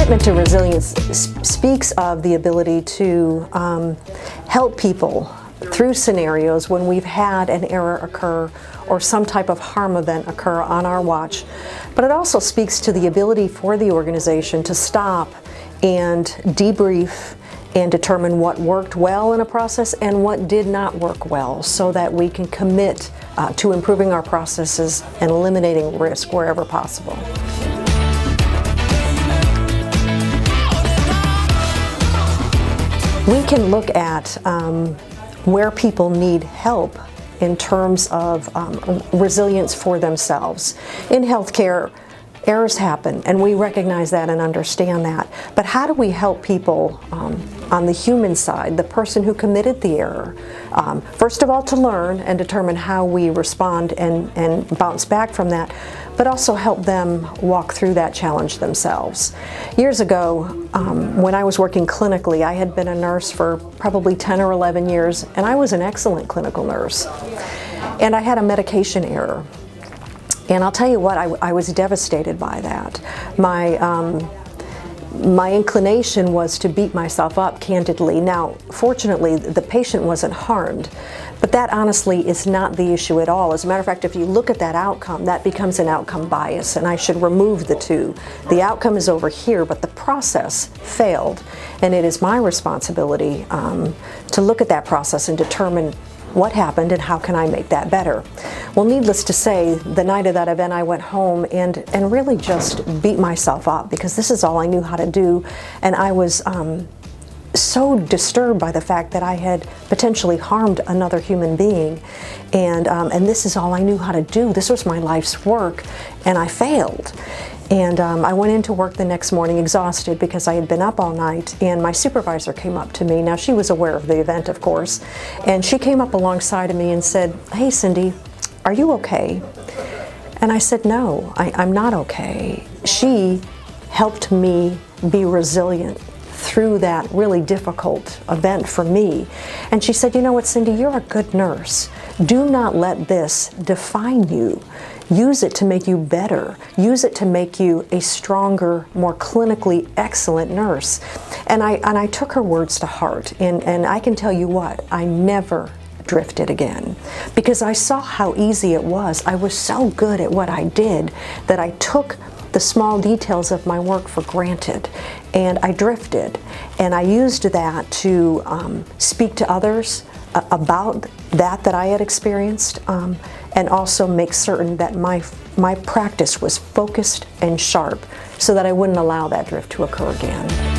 Commitment to resilience speaks of the ability to help people through scenarios when we've had an error occur or some type of harm event occur on our watch. But it also speaks to the ability for the organization to stop and debrief and determine what worked well in a process and what did not work well, so that we can commit to improving our processes and eliminating risk wherever possible. We can look at where people need help in terms of resilience for themselves. In healthcare, errors happen, and we recognize that and understand that. But how do we help people on the human side, the person who committed the error? First of all, to learn and determine how we respond and bounce back from that, but also help them walk through that challenge themselves. Years ago, when I was working clinically, I had been a nurse for probably 10 or 11 years, and I was an excellent clinical nurse. And I had a medication error. And I'll tell you what, I was devastated by that. My inclination was to beat myself up, candidly. Now, fortunately, the patient wasn't harmed, but that honestly is not the issue at all. As a matter of fact, if you look at that outcome, that becomes an outcome bias, and I should remove the two. The outcome is over here, but the process failed, and it is my responsibility to look at that process and determine what happened and how can I make that better. Well, needless to say, the night of that event, I went home and really just beat myself up, because this is all I knew how to do, and I was so disturbed by the fact that I had potentially harmed another human being, and this is all I knew how to do. This was my life's work, and I failed. And I went into work the next morning exhausted because I had been up all night, and my supervisor came up to me. Now, she was aware of the event, of course, and she came up alongside of me and said, "Hey, Cindy, are you okay?" And I said, "No, I'm not okay." She helped me be resilient through that really difficult event for me. And she said, "You know what, Cindy, you're a good nurse. Do not let this define you. Use it to make you better. Use it to make you a stronger, more clinically excellent nurse." And I took her words to heart, and I can tell you what, I never drifted again, because I saw how easy it was. I was so good at what I did that I took the small details of my work for granted, and I drifted, and I used that to speak to others about that I had experienced, and also make certain that my practice was focused and sharp, so that I wouldn't allow that drift to occur again.